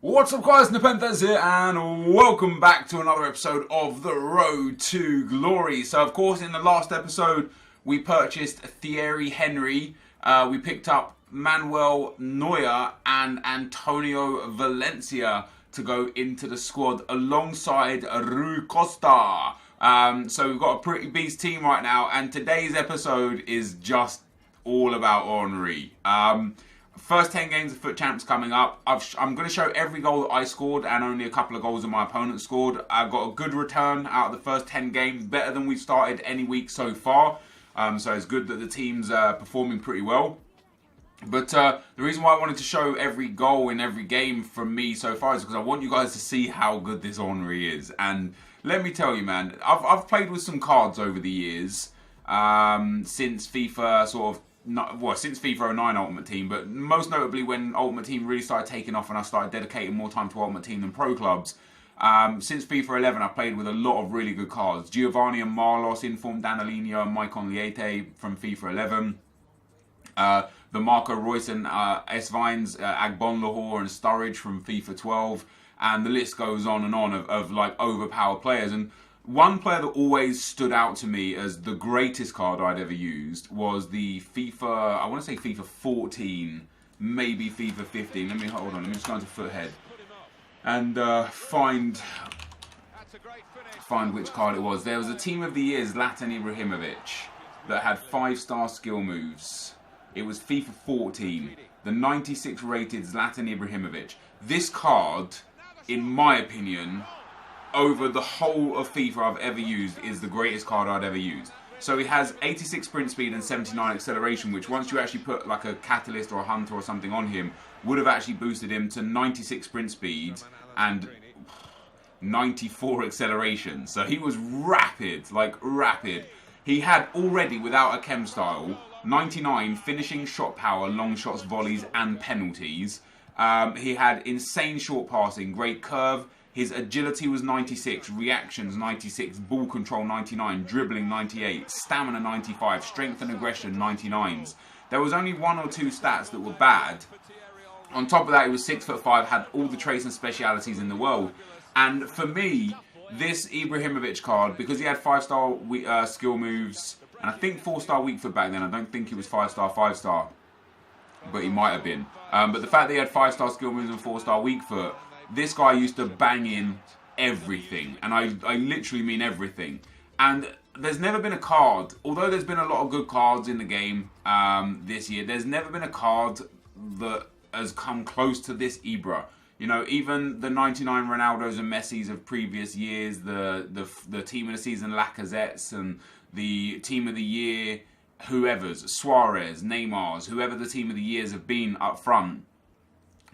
What's up guys, NepentheZ here and welcome back to another episode of The Road to Glory. So of course in the last episode we purchased Thierry Henry, we picked up Manuel Neuer and Antonio Valencia to go into the squad alongside Rui Costa. So we've got a pretty beast team right now, and today's episode is just all about Henry. First 10 games of Foot Champs coming up. I'm going to show every goal that I scored and only a couple of goals that my opponent scored. I've got a good return out of the first 10 games, better than we've started any week so far. So it's good that the team's performing pretty well. But the reason why I wanted to show every goal in every game from me so far is because I want you guys to see how good this Henry is. And let me tell you, man, I've played with some cards over the years since FIFA since FIFA 09 Ultimate Team, but most notably when Ultimate Team really started taking off and I started dedicating more time to Ultimate Team than Pro Clubs. Since FIFA 11, I've played with a lot of really good cards. Giovanni and Marlos, Inform Danilinho and Maicon Liete from FIFA 11. The Marco Reus and S-Vines, Agbon Lahore and Sturridge from FIFA 12. And the list goes on and on of like overpowered players. And one player that always stood out to me as the greatest card I'd ever used was the FIFA, I want to say FIFA 14, maybe FIFA 15. Hold on, let me just go into Foothead and find which card it was. There was a Team of the Year, Zlatan Ibrahimovic, that had 5-star skill moves. It was FIFA 14, the 96 rated Zlatan Ibrahimovic. This card, in my opinion, over the whole of FIFA I've ever used, is the greatest card I'd ever used. So he has 86 sprint speed and 79 acceleration, which once you actually put like a catalyst or a hunter or something on him, would have actually boosted him to 96 sprint speed and 94 acceleration. So he was rapid, like rapid. He had already, without a chem style, 99 finishing shot power, long shots, volleys and penalties. He had insane short passing, great curve. His agility was 96, reactions 96, ball control 99, dribbling 98, stamina 95, strength and aggression 99s. There was only one or two stats that were bad. On top of that, he was 6'5", had all the traits and specialities in the world. And for me, this Ibrahimovic card, because he had 5-star skill moves, and I think 4-star weak foot back then, I don't think he was 5-star, 5-star, but he might have been. But the fact that he had 5-star skill moves and 4-star weak foot, this guy used to bang in everything, and I literally mean everything. And there's never been a card, although there's been a lot of good cards in the game this year, there's never been a card that has come close to this Ibra. You know, even the 99 Ronaldos and Messis of previous years, the team of the season Lacazettes and the team of the year whoever's, Suarez, Neymar's, whoever the team of the years have been up front,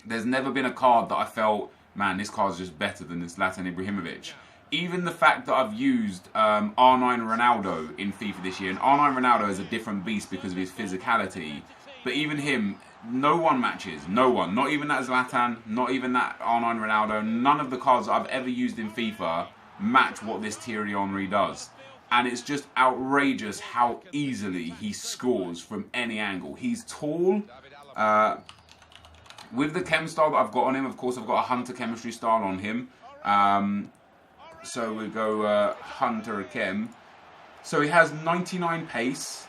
there's never been a card that I felt, man, this card's just better than this Zlatan Ibrahimovic. Even the fact that I've used R9 Ronaldo in FIFA this year, and R9 Ronaldo is a different beast because of his physicality, but even him, no one matches, no one. Not even that Zlatan, not even that R9 Ronaldo, none of the cards that I've ever used in FIFA match what this Thierry Henry does. And it's just outrageous how easily he scores from any angle. He's tall. With the chem style that I've got on him, of course, I've got a Hunter chemistry style on him. So we go Hunter Chem. So he has 99 pace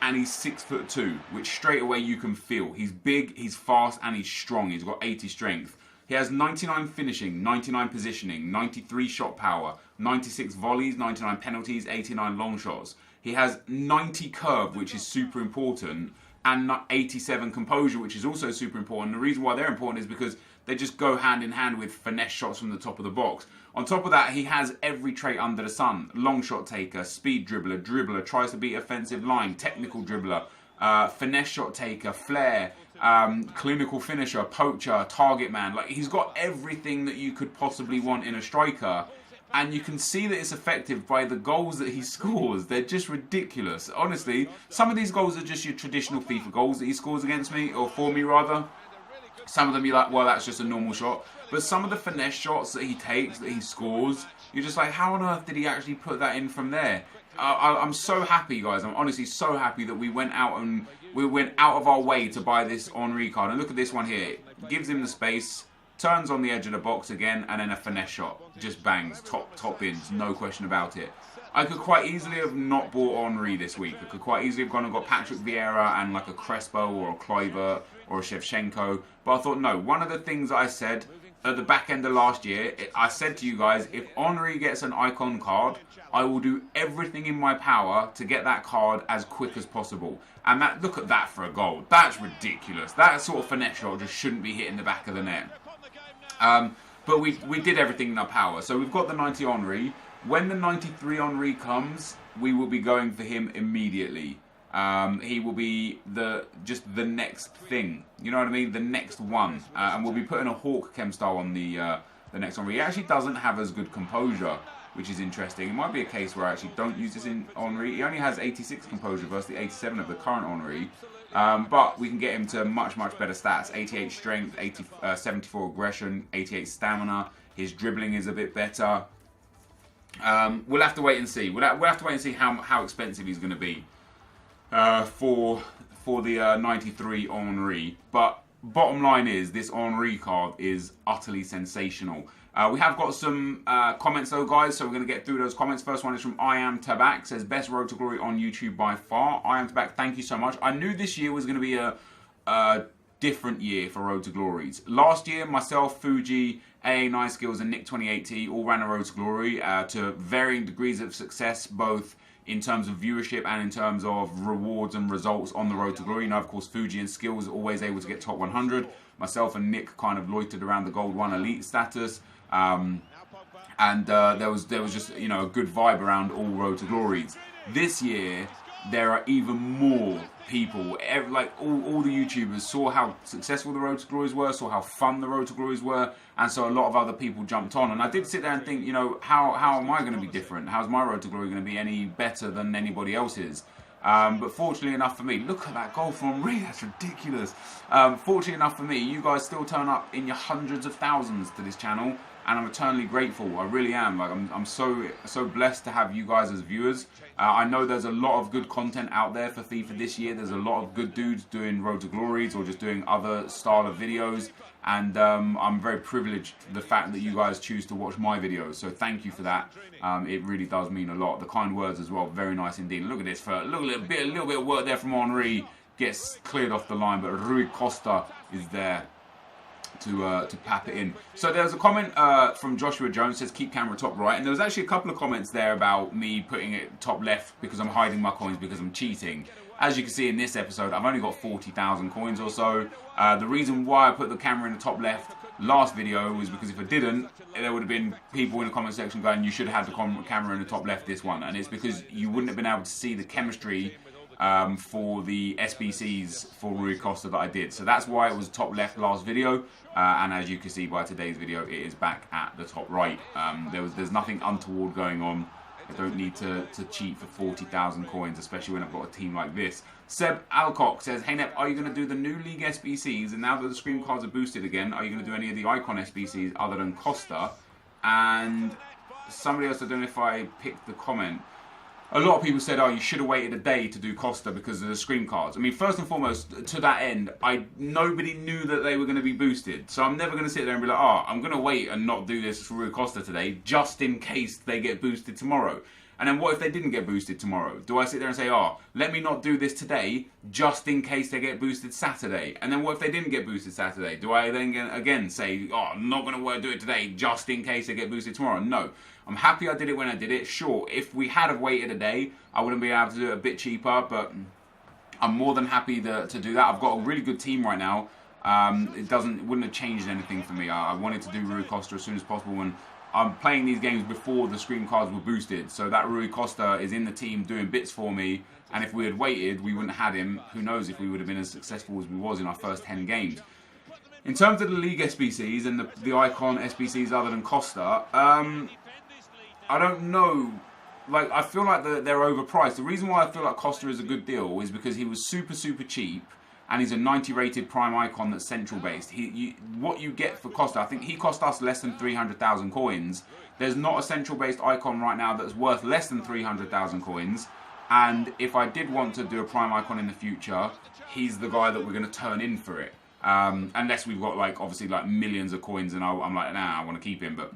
and he's 6'2", which straight away you can feel. He's big, he's fast, and he's strong. He's got 80 strength. He has 99 finishing, 99 positioning, 93 shot power, 96 volleys, 99 penalties, 89 long shots. He has 90 curve, which is super important, and 87 composure, which is also super important. The reason why they're important is because they just go hand in hand with finesse shots from the top of the box. On top of that, he has every trait under the sun. Long shot taker, speed dribbler, tries to beat offensive line, technical dribbler, finesse shot taker, flair, clinical finisher, poacher, target man. Like, he's got everything that you could possibly want in a striker. And you can see that it's effective by the goals that he scores. They're just ridiculous. Honestly, some of these goals are just your traditional FIFA goals that he scores against me, or for me rather. Some of them you're like, well, that's just a normal shot. But some of the finesse shots that he takes, that he scores, you're just like, how on earth did he actually put that in from there? I'm so happy, guys. I'm honestly so happy that we went out of our way to buy this Henry card. And look at this one here. It gives him the space. turns on the edge of the box again, and then a finesse shot. Just bangs, top bins, no question about it. I could quite easily have not bought Henry this week. I could quite easily have gone and got Patrick Vieira and like a Crespo or a Kluivert or a Shevchenko. But I thought, no, one of the things I said at the back end of last year, I said to you guys, if Henry gets an icon card, I will do everything in my power to get that card as quick as possible. And that, look at that for a goal. That's ridiculous. That sort of finesse shot just shouldn't be hitting the back of the net. But we did everything in our power. So we've got the 90 Henry. When the 93 Henry comes, we will be going for him immediately. He will be just the next thing. You know what I mean? The next one. And we'll be putting a Hawk chem style on the next Henry. He actually doesn't have as good composure, which is interesting. It might be a case where I actually don't use this in Henry. He only has 86 composure versus the 87 of the current Henry. But we can get him to much better stats. 88 strength, 74 aggression, 88 stamina. His dribbling is a bit better. We'll have to wait and see. We'll have to wait and see how expensive he's going to be for the 93 Henry. But bottom line is, this Henry card is utterly sensational. We have got some comments though, guys, so we're going to get through those comments. First one is from I Am Tabak, says best Road to Glory on YouTube by far. I Am Tabak, thank you so much. I knew this year was going to be a different year for Road to Glories. Last year, myself, Fuji, AA9 Skills and Nick 28T all ran a Road to Glory to varying degrees of success, both in terms of viewership and in terms of rewards and results on the Road to Glory. You know, of course, Fuji and Skills are always able to get top 100. Myself and Nick kind of loitered around the Gold 1 Elite status. There was just, you know, a good vibe around all Road to Glories. This year, there are even more people, like all the YouTubers saw how successful the Road to Glories were, saw how fun the Road to Glories were, and so a lot of other people jumped on. And I did sit there and think, you know, how am I going to be different? How's my Road to Glory going to be any better than anybody else's? But fortunately enough for me, look at that goal from Henry, that's ridiculous. Fortunately enough for me, you guys still turn up in your hundreds of thousands to this channel, and I'm eternally grateful. I really am. Like, I'm so blessed to have you guys as viewers. I know there's a lot of good content out there for FIFA this year. There's a lot of good dudes doing Road to Glories or just doing other style of videos, and I'm very privileged the fact that you guys choose to watch my videos. So thank you for that. It really does mean a lot. The kind words as well, very nice indeed. Look at this, a little bit of work there from Henry, gets cleared off the line, but Rui Costa is there to pap it in. So there was a comment from Joshua Jones, says keep camera top right, and there was actually a couple of comments there about me putting it top left because I'm hiding my coins because I'm cheating. As you can see in this episode, I've only got 40,000 coins or so. The reason why I put the camera in the top left last video was because if I didn't, there would have been people in the comment section going, you should have had the camera in the top left this one, and it's because you wouldn't have been able to see the chemistry for the SBCs for Rui Costa that I did. So that's why it was top left last video, and as you can see by today's video, it is back at the top right. There's nothing untoward going on. I don't need to cheat for 40,000 coins, especially when I've got a team like this. Seb Alcock says, hey Nep, are you going to do the new League SBCs, and now that the Scream cards are boosted again, are you going to do any of the Icon SBCs other than Costa? And somebody else, I don't know if I picked the comment, a lot of people said, oh, you should have waited a day to do Costa because of the Scream cards. I mean, first and foremost, to that end, nobody knew that they were going to be boosted. So I'm never going to sit there and be like, oh, I'm going to wait and not do this for Rui Costa today, just in case they get boosted tomorrow. And then what if they didn't get boosted tomorrow? Do I sit there and say, oh, let me not do this today, just in case they get boosted Saturday? And then what if they didn't get boosted Saturday? Do I then again say, oh, I'm not going to do it today, just in case they get boosted tomorrow? No. I'm happy I did it when I did it. Sure, if we had have waited a day, I wouldn't be able to do it a bit cheaper, but I'm more than happy to do that. I've got a really good team right now. It wouldn't have changed anything for me. I wanted to do Rui Costa as soon as possible, and I'm playing these games before the Scream cards were boosted, so that Rui Costa is in the team doing bits for me, and if we had waited, we wouldn't have had him. Who knows if we would have been as successful as we was in our first 10 games. In terms of the League SBCs and the Icon SBCs other than Costa, I don't know. Like, I feel like they're overpriced. The reason why I feel like Costa is a good deal is because he was super cheap, and he's a 90 rated prime icon that's central based. What you get for Costa, I think he cost us less than 300,000 coins. There's not a central based icon right now that's worth less than 300,000 coins. And if I did want to do a prime icon in the future, he's the guy that we're going to turn in for it. Unless we've got like obviously like millions of coins, and I'm like, nah, I want to keep him. But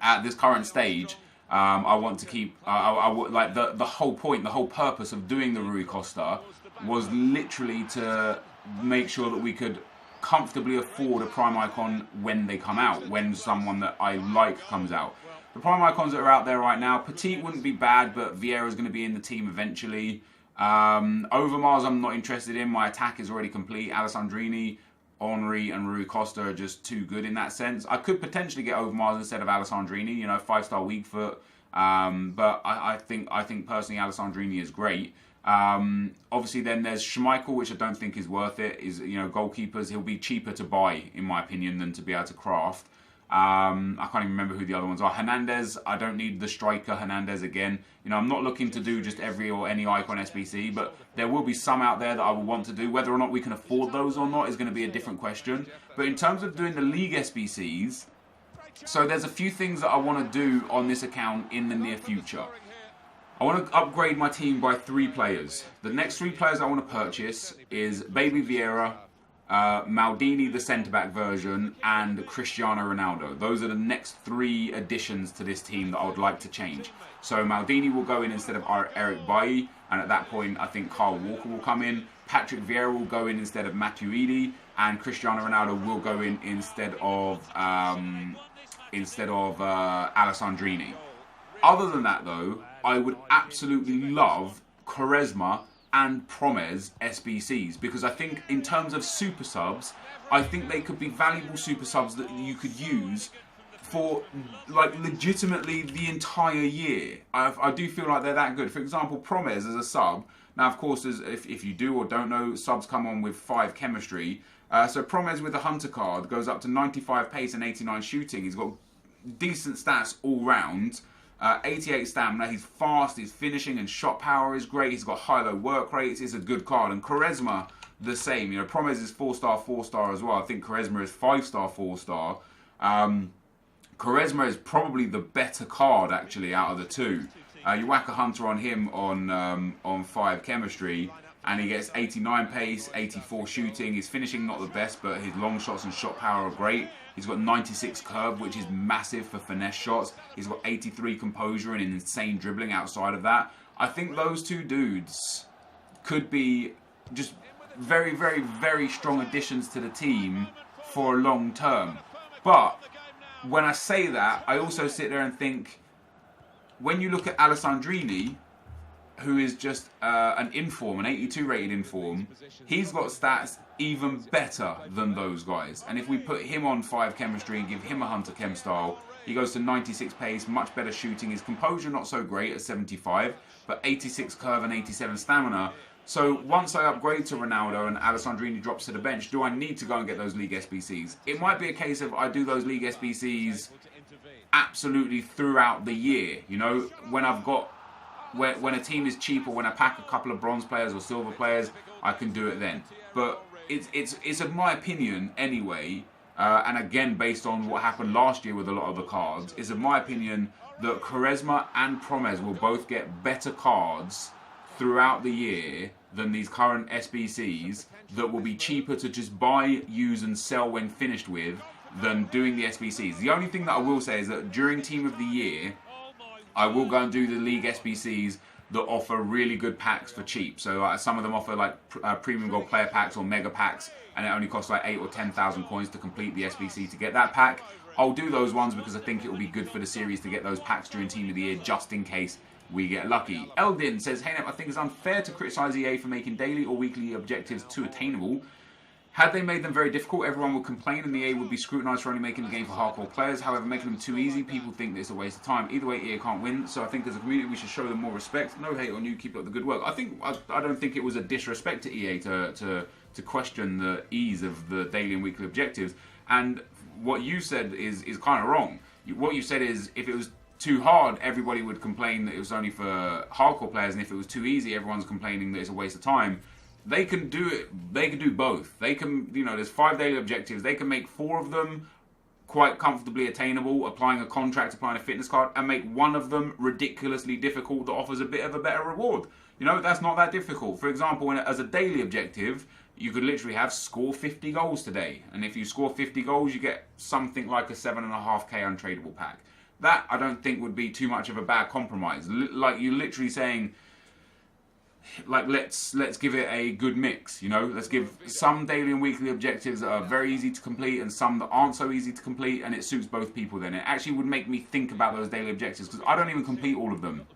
at this current stage, I want to keep. Like the whole point, the whole purpose of doing the Rui Costa was literally to make sure that we could comfortably afford a prime icon when they come out, when someone that I like comes out. The prime icons that are out there right now, Petit wouldn't be bad, but Vieira's going to be in the team eventually. Overmars I'm not interested in. My attack is already complete. Alessandrini, Henry and Rui Costa are just too good in that sense. I could potentially get Overmars instead of Alessandrini, you know, 5-star weak foot. But I think personally Alessandrini is great. Obviously then there's Schmeichel, which I don't think is worth it. Is, you know, goalkeepers, he'll be cheaper to buy in my opinion than to be able to craft. I can't even remember who the other ones are. Hernandez, I don't need the striker Hernandez again. You know, I'm not looking to do just every or any icon SBC, but there will be some out there that I will want to do. Whether or not we can afford those or not is going to be a different question. But in terms of doing the league SBCs, so there's a few things that I want to do on this account in the near future. I want to upgrade my team by 3 players. The next 3 players I want to purchase is Baby Vieira, Maldini, the centre-back version, and Cristiano Ronaldo. Those are the next 3 additions to this team that I would like to change. So Maldini will go in instead of Eric Bailly, and at that point I think Carl Walker will come in. Patrick Vieira will go in instead of Matuidi, and Cristiano Ronaldo will go in instead of Alessandrini. Other than that though, I would absolutely love Quaresma and Promes SBCs, because I think in terms of super subs, I think they could be valuable super subs that you could use for like legitimately the entire year. I do feel like they're that good. For example, Promes as a sub. Now, of course, if you do or don't know, subs come on with 5 chemistry. So Promes with the Hunter card goes up to 95 pace and 89 shooting. He's got decent stats all round. 88 stamina, he's fast, his finishing and shot power is great, he's got high-low work rates, it's a good card. And Quaresma, the same. You know, Promes is 4-star, 4-star as well. I think Quaresma is 5-star, 4-star. Quaresma is probably the better card, actually, out of the 2. You whack a Hunter on him on 5 chemistry, and he gets 89 pace, 84 shooting. His finishing not the best, but his long shots and shot power are great. He's got 96 curve, which is massive for finesse shots. He's got 83 composure and an insane dribbling outside of that. I think those 2 dudes could be just very, very, very strong additions to the team for a long term. But when I say that, I also sit there and think, when you look at Alessandrini, who is just an inform, an 82 rated inform, he's got stats even better than those guys. And if we put him on 5 chemistry and give him a Hunter chem style, he goes to 96 pace, much better shooting. His composure not so great at 75, but 86 curve and 87 stamina. So once I upgrade to Ronaldo and Alessandrini drops to the bench, do I need to go and get those league SBCs? It might be a case of I do those league SBCs absolutely throughout the year. You know, when I've got when a team is cheap, or when I pack a couple of bronze players or silver players, I can do it then. But it's of my opinion anyway, and again based on what happened last year with a lot of the cards, is of my opinion that Quaresma and Promes will both get better cards throughout the year than these current SBCs that will be cheaper to just buy, use and sell when finished with than doing the SBCs. The only thing that I will say is that during Team of the Year, I will go and do the League SBCs that offer really good packs for cheap. So some of them offer like premium gold player packs or mega packs, and it only costs like 8 or 10,000 coins to complete the SBC to get that pack. I'll do those ones because I think it will be good for the series to get those packs during Team of the Year, just in case we get lucky. Eldin says, hey Nep, I think it's unfair to criticise EA for making daily or weekly objectives too attainable. Had they made them very difficult, everyone would complain and EA would be scrutinised for only making the game for hardcore players. However, making them too easy, people think that it's a waste of time. Either way, EA can't win, so I think as a community we should show them more respect. No hate on you, keep up the good work. I don't think it was a disrespect to EA to question the ease of the daily and weekly objectives. And what you said is kind of wrong. What you said is, if it was too hard, everybody would complain that it was only for hardcore players, and if it was too easy, everyone's complaining that it's a waste of time. They can do it. They can do both. They can, you know, there's 5 daily objectives. They can make 4 of them quite comfortably attainable, applying a contract, applying a fitness card, and make 1 of them ridiculously difficult that offers a bit of a better reward. You know, that's not that difficult. For example, as a daily objective, You could literally have score 50 goals today. And if you score 50 goals, you get something like a 7.5k untradeable pack. That, I don't think, would be too much of a bad compromise. Like, you're literally saying, like, let's give it a good mix, you know? Let's give some daily and weekly objectives that are very easy to complete and some that aren't so easy to complete, and it suits both people then. It actually would make me think about those daily objectives, because I don't even complete all of them.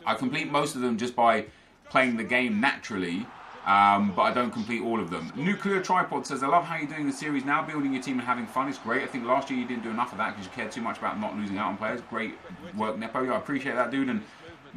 I complete most of them just by playing the game naturally, but I don't complete all of them. Nuclear Tripod says, I love how you're doing the series now, building your team and having fun. It's great. I think last year you didn't do enough of that because you cared too much about not losing out on players. Great work, Nepo. I appreciate that, dude. And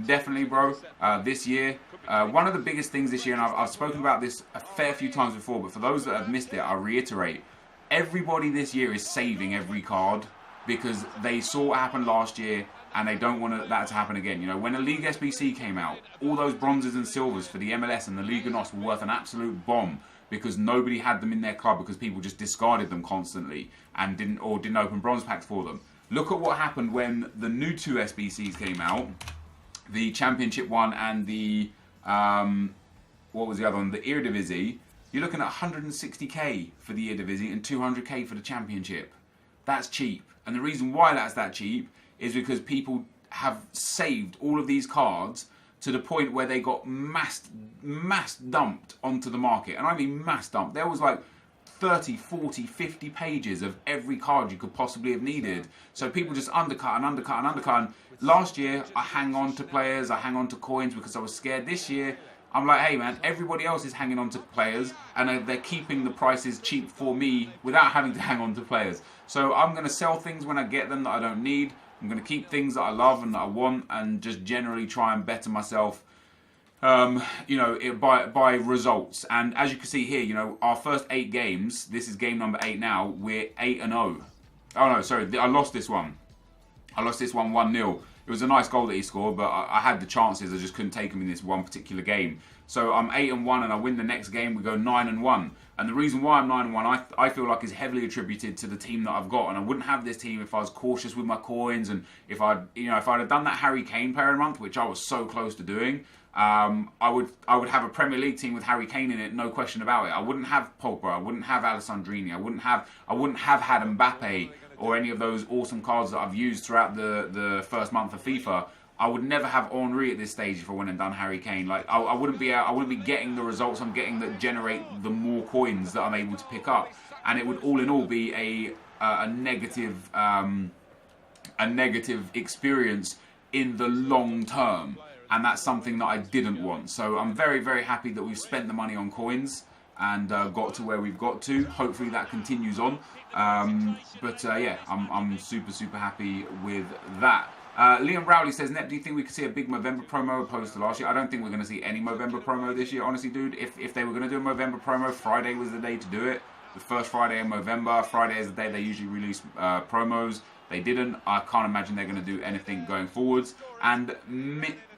definitely, bro, this year, one of the biggest things this year, and I've spoken about this a fair few times before, but for those that have missed it, I'll reiterate, everybody this year is saving every card because they saw what happened last year and they don't want that to happen again. You know, when a League SBC came out, all those bronzes and silvers for the MLS and the Liga NOS were worth an absolute bomb because nobody had them in their club because people just discarded them constantly and didn't open bronze packs for them. Look at what happened when the new 2 SBCs came out, the Championship one and the what was the other one? The Eredivisie. You're looking at 160k for the Eredivisie and 200k for the Championship. That's cheap, and the reason why that's that cheap is because people have saved all of these cards to the point where they got mass dumped onto the market. And I mean mass dumped. There was like 30, 40, 50 pages of every card you could possibly have needed. So people just undercut and undercut and undercut. And last year, I hang on to players, I hang on to coins because I was scared. This year, I'm like, hey man, everybody else is hanging on to players and they're keeping the prices cheap for me without having to hang on to players. So I'm going to sell things when I get them that I don't need. I'm going to keep things that I love and that I want and just generally try and better myself, you know, by results. And as you can see here, you know, our first 8 games, this is game number 8 now, we're 8-0. Oh no, sorry, I lost this one. I lost this one 1-0. It was a nice goal that he scored, but I had the chances, I just couldn't take them in this one particular game. So I'm 8-1 and I win the next game, we go 9-1. And the reason why I'm 9-1, I feel like is heavily attributed to the team that I've got. And I wouldn't have this team if I was cautious with my coins and if I'd have done that Harry Kane player of the month, which I was so close to doing. I would have a Premier League team with Harry Kane in it, no question about it. I wouldn't have Pogba, I wouldn't have Alessandrini, I wouldn't have had Mbappe or any of those awesome cards that I've used throughout the first month of FIFA. I would never have Henry at this stage if I went and done Harry Kane. Like I wouldn't be getting the results I'm getting that generate the more coins that I'm able to pick up, and it would all in all be a negative experience in the long term, and that's something that I didn't want. So I'm very, very happy that we've spent the money on coins and got to where we've got to. Hopefully that continues on. Yeah, I'm super, super happy with that. Liam Rowley says, Nep, do you think we could see a big Movember promo opposed to last year? I don't think we're going to see any Movember promo this year, honestly, dude. If they were going to do a Movember promo, Friday was the day to do it. The first Friday in Movember. Friday is the day they usually release promos. They didn't. I can't imagine they're going to do anything going forwards. And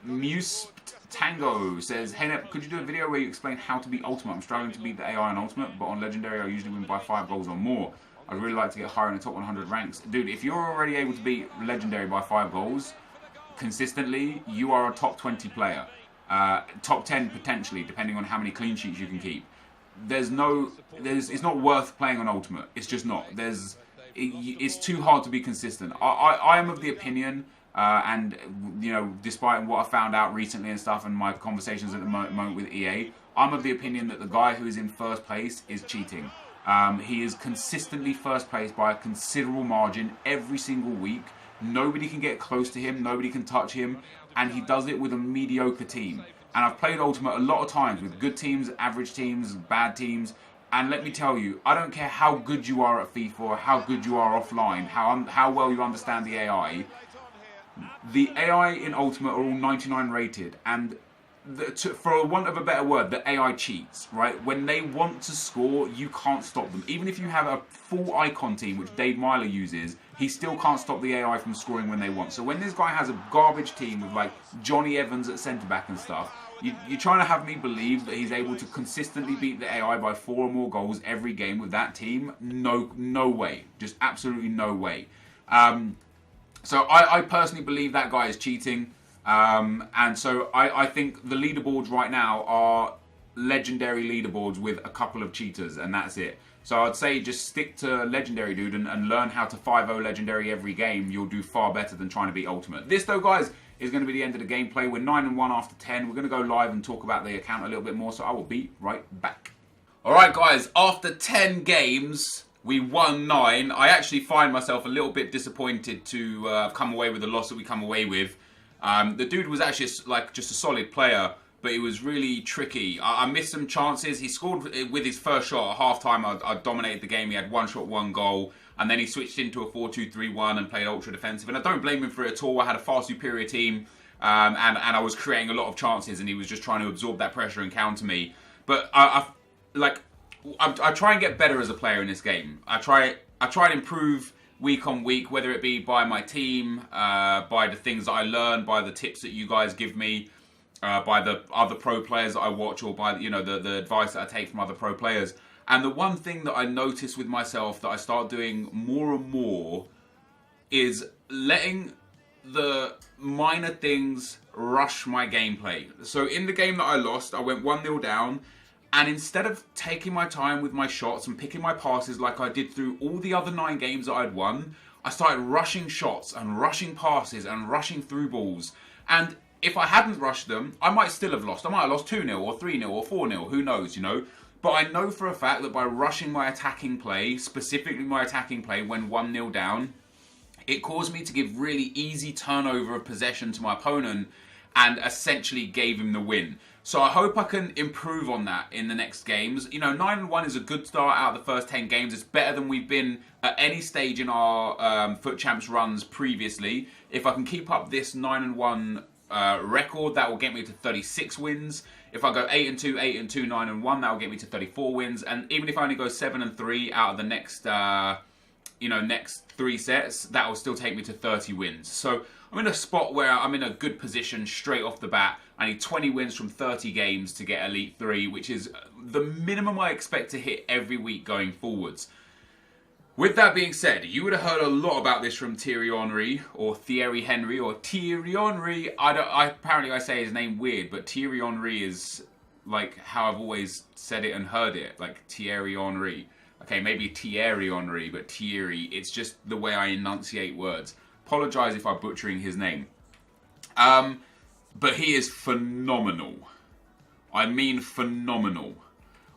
Muse Tango says, hey Nep, could you do a video where you explain how to beat Ultimate? I'm struggling to beat the AI on Ultimate, but on Legendary I usually win by 5 goals or more. I'd really like to get higher in the top 100 ranks. Dude, if you're already able to beat Legendary by 5 goals consistently, you are a top 20 player. Top 10 potentially, depending on how many clean sheets you can keep. It's not worth playing on Ultimate. It's just not. It's too hard to be consistent. I am of the opinion, and you know, despite what I found out recently and stuff, and my conversations at the moment with EA, I'm of the opinion that the guy who is in first place is cheating. He is consistently first place by a considerable margin every single week. Nobody can get close to him, nobody can touch him, and he does it with a mediocre team. And I've played Ultimate a lot of times with good teams, average teams, bad teams, and let me tell you, I don't care how good you are at FIFA or how good you are offline, how well you understand the AI. The AI in Ultimate are all 99 rated, and for want of a better word, the AI cheats, right? When they want to score, you can't stop them. Even if you have a full icon team, which Dave Myler uses, he still can't stop the AI from scoring when they want. So when this guy has a garbage team with like Johnny Evans at centre-back and stuff, you're trying to have me believe that he's able to consistently beat the AI by 4 or more goals every game with that team? No way. Just absolutely no way. So I personally believe that guy is cheating. And so I think the leaderboards right now are legendary leaderboards with a couple of cheaters, and that's it. So I'd say just stick to legendary, dude, and learn how to 5-0 legendary every game. You'll do far better than trying to beat ultimate. This, though, guys, is going to be the end of the gameplay. We're 9-1 after 10. We're going to go live and talk about the account a little bit more, so I will be right back. Alright, guys, after 10 games, we won 9. I actually find myself a little bit disappointed to come away with the loss that we come away with. The dude was actually just a solid player, but it was really tricky. I missed some chances. He scored with his first shot at half-time. I dominated the game. He had 1 shot, 1 goal. And then he switched into a 4-2-3-1 and played ultra defensive. And I don't blame him for it at all. I had a far superior team. And I was creating a lot of chances. And he was just trying to absorb that pressure and counter me. But I try and get better as a player in this game. I try and improve week on week, whether it be by my team, by the things that I learn, by the tips that you guys give me, by the other pro players that I watch, or by the advice that I take from other pro players. And the one thing that I notice with myself that I start doing more and more is letting the minor things rush my gameplay. So in the game that I lost, I went 1-0 down, and instead of taking my time with my shots and picking my passes like I did through all the other 9 games that I'd won, I started rushing shots and rushing passes and rushing through balls. And if I hadn't rushed them, I might still have lost. I might have lost 2-0 or 3-0 or 4-0, who knows, But I know for a fact that by rushing my attacking play, specifically my attacking play when 1-0 down, it caused me to give really easy turnover of possession to my opponent and essentially gave him the win. So I hope I can improve on that in the next games. 9-1 is a good start out of the first 10 games. It's better than we've been at any stage in our Foot Champs runs previously. If I can keep up this 9-1 record, that will get me to 36 wins. If I go 8-2, 8-2, 9-1, that will get me to 34 wins. And even if I only go 7-3 out of the next, next 3 sets, that will still take me to 30 wins. So I'm in a spot where I'm in a good position straight off the bat. I need 20 wins from 30 games to get Elite 3, which is the minimum I expect to hit every week going forwards. With that being said, you would have heard a lot about this from Thierry Henry, or Thierry Henry, or Thierry Henry. Apparently I say his name weird, but Thierry Henry is like how I've always said it and heard it, like Thierry Henry. Okay, maybe Thierry Henry, but Thierry, it's just the way I enunciate words. Apologise if I'm butchering his name. But he is phenomenal. I mean phenomenal.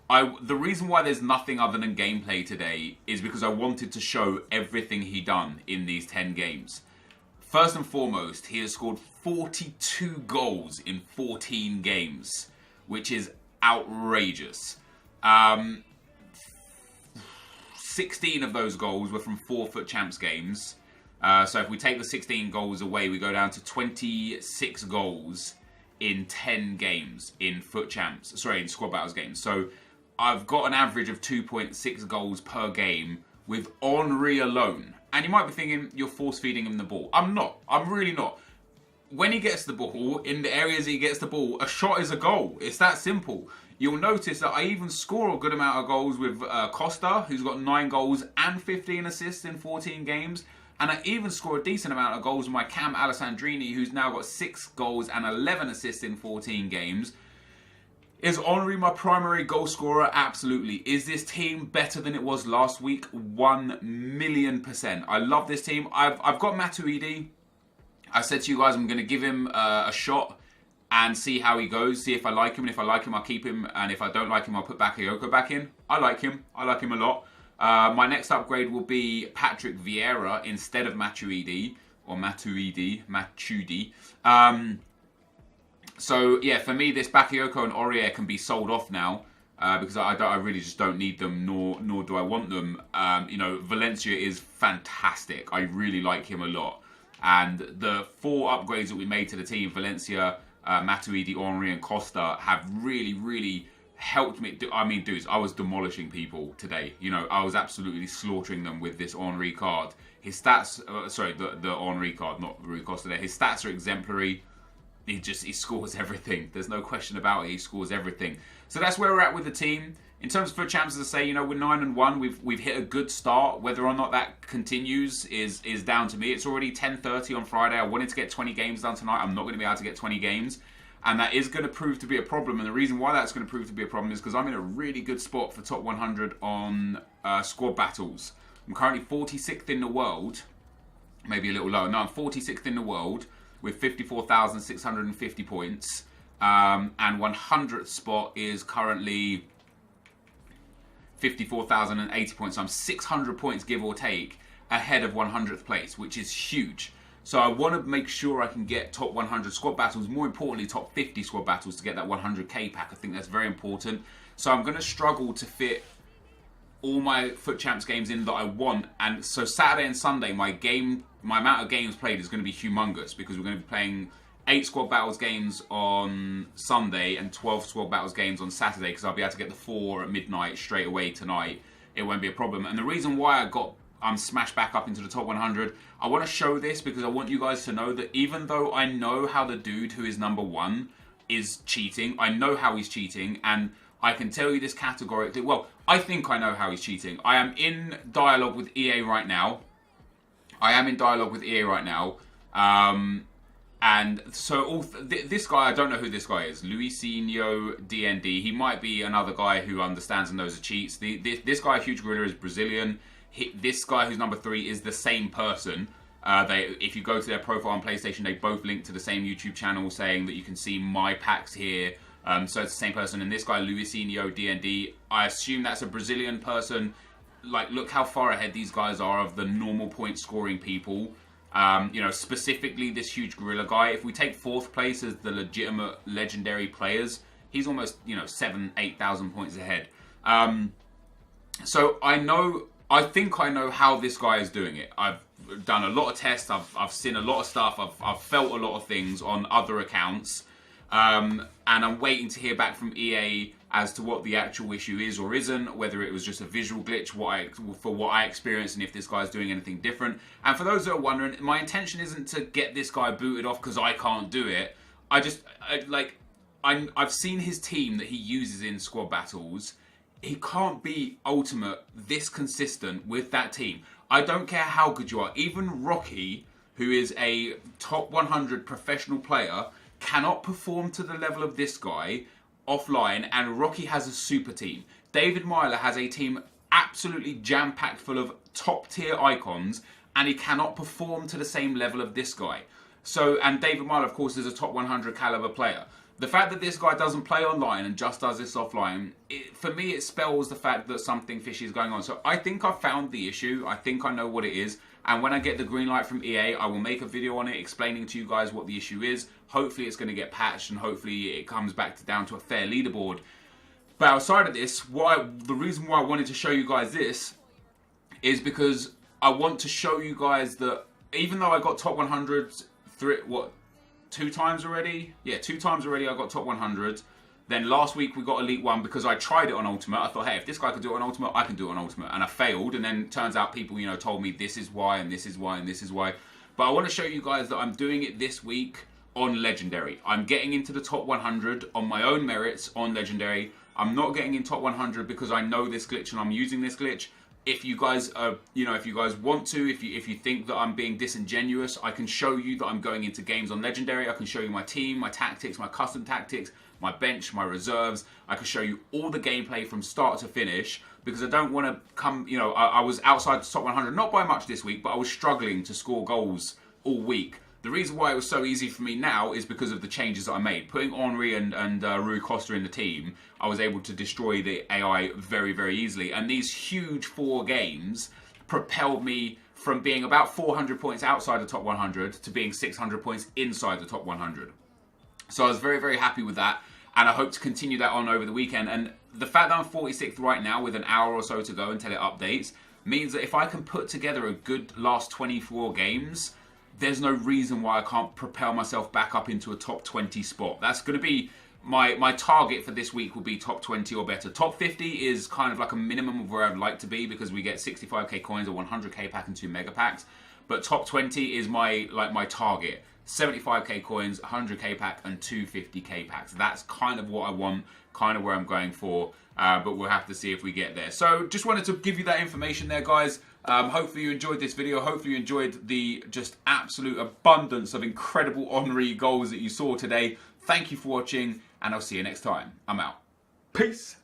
The reason why there's nothing other than gameplay today is because I wanted to show everything he done in these 10 games. First and foremost, he has scored 42 goals in 14 games, which is outrageous. 16 of those goals were from 4 Foot Champs games. So if we take the 16 goals away, we go down to 26 goals in 10 games in Foot Champs. Sorry, in Squad Battles games. So I've got an average of 2.6 goals per game with Henry alone. And you might be thinking, you're force-feeding him the ball. I'm not. I'm really not. When he gets the ball, in the areas he gets the ball, a shot is a goal. It's that simple. You'll notice that I even score a good amount of goals with Costa, who's got 9 goals and 15 assists in 14 games. And I even score a decent amount of goals with my Cam Alessandrini, who's now got 6 goals and 11 assists in 14 games. Is Henry my primary goal scorer? Absolutely. Is this team better than it was last week? 1,000,000%. I love this team. I've got Matuidi. I said to you guys I'm going to give him a shot and see how he goes. See if I like him. And if I like him, I'll keep him. And if I don't like him, I'll put Bakayoko back in. I like him. I like him a lot. My next upgrade will be Patrick Vieira instead of Matuidi. Or Matuidi. So, yeah, for me, this Bakayoko and Aurier can be sold off now. Because I really just don't need them, nor do I want them. Valencia is fantastic. I really like him a lot. And the 4 upgrades that we made to the team, Valencia, Matuidi, Henry and Costa, have really, really helped me. I mean, dudes, I was demolishing people today. I was absolutely slaughtering them with this Henry card. His stats, the Henry card, not Rui Costa there. His stats are exemplary. He scores everything. There's no question about it. He scores everything. So that's where we're at with the team. In terms of Foot Champs, as I say, we're 9-1. We've hit a good start. Whether or not that continues is down to me. It's already 10:30 on Friday. I wanted to get 20 games done tonight. I'm not going to be able to get 20 games. And that is going to prove to be a problem. And the reason why that's going to prove to be a problem is because I'm in a really good spot for top 100 on squad battles. I'm currently 46th in the world. Maybe a little lower. No, I'm 46th in the world with 54,650 points. And 100th spot is currently 54,080 points. So I'm 600 points, give or take, ahead of 100th place, which is huge. So I want to make sure I can get top 100 squad battles, more importantly top 50 squad battles to get that 100k pack. I think that's very important. So I'm going to struggle to fit all my FUT Champs games in that I want. And so Saturday and Sunday, my amount of games played is going to be humongous, because we're going to be playing 8 squad battles games on Sunday and 12 squad battles games on Saturday, because I'll be able to get the 4 at midnight straight away tonight. It won't be a problem. And the reason why I'm smashed back up into the top 100, I want to show this because I want you guys to know that even though I know how the dude who is number 1 is cheating, I know how he's cheating, and I can tell you this categorically. Well, I think I know how he's cheating. I am in dialogue with EA right now. And so this guy, I don't know who this guy is. Luisinho DND. He might be another guy who understands and knows the cheats. This guy, Huge Gorilla, is Brazilian. This guy who's number 3 is the same person. If you go to their profile on PlayStation, they both link to the same YouTube channel saying that you can see my packs here. So it's the same person. And this guy, Luisinho DND, I assume that's a Brazilian person. Like, look how far ahead these guys are of the normal point scoring people. You know, specifically this Huge Gorilla guy. If we take 4th place as the legitimate legendary players, he's almost, 7,000-8,000 points ahead. So I think I know how this guy is doing it. I've done a lot of tests. I've seen a lot of stuff. I've felt a lot of things on other accounts. And I'm waiting to hear back from EA as to what the actual issue is or isn't, whether it was just a visual glitch for what I experienced, and if this guy's doing anything different. And for those that are wondering, my intention isn't to get this guy booted off because I can't do it. I've seen his team that he uses in squad battles. He can't be ultimate this consistent with that team. I don't care how good you are. Even Rocky, who is a top 100 professional player, cannot perform to the level of this guy offline, and Rocky has a super team. David Myler has a team absolutely jam-packed full of top-tier icons, and he cannot perform to the same level of this guy. So, and David Myler, of course, is a top 100 caliber player. The fact that this guy doesn't play online and just does this offline, for me, it spells the fact that something fishy is going on. So I think I've found the issue. I think I know what it is. And when I get the green light from EA, I will make a video on it explaining to you guys what the issue is. Hopefully it's going to get patched, and hopefully it comes back down to a fair leaderboard. But outside of this, the reason why I wanted to show you guys this is because I want to show you guys that even though I got top 100 2 times already? Yeah, 2 times already I got top 100. Then last week we got Elite 1 because I tried it on Ultimate. I thought, hey, if this guy could do it on Ultimate, I can do it on Ultimate. And I failed, and then turns out people, told me this is why, and this is why, and this is why. But I want to show you guys that I'm doing it this week on Legendary. I'm getting into the top 100 on my own merits on Legendary. I'm not getting in top 100 because I know this glitch and I'm using this glitch. If you guys if you guys want to, if you think that I'm being disingenuous, I can show you that I'm going into games on Legendary. I can show you my team, my tactics, my custom tactics, my bench, my reserves. I can show you all the gameplay from start to finish, because I don't want to come, I was outside the top 100, not by much this week, but I was struggling to score goals all week. The reason why it was so easy for me now is because of the changes that I made. Putting Henry and Rui Costa in the team, I was able to destroy the AI very, very easily. And these huge 4 games propelled me from being about 400 points outside the top 100 to being 600 points inside the top 100. So I was very, very happy with that. And I hope to continue that on over the weekend. And the fact that I'm 46th right now with an hour or so to go until it updates means that if I can put together a good last 24 games, there's no reason why I can't propel myself back up into a top 20 spot. That's going to be my target for this week will be top 20 or better. Top 50 is kind of like a minimum of where I'd like to be, because we get 65k coins, a 100k pack and 2 mega packs. But top 20 is my target. 75k coins, 100k pack and 250k packs. That's kind of what I want, kind of where I'm going for. But we'll have to see if we get there. So just wanted to give you that information there, guys. Hopefully you enjoyed this video. Hopefully you enjoyed the just absolute abundance of incredible Henry goals that you saw today. Thank you for watching, and I'll see you next time. I'm out. Peace.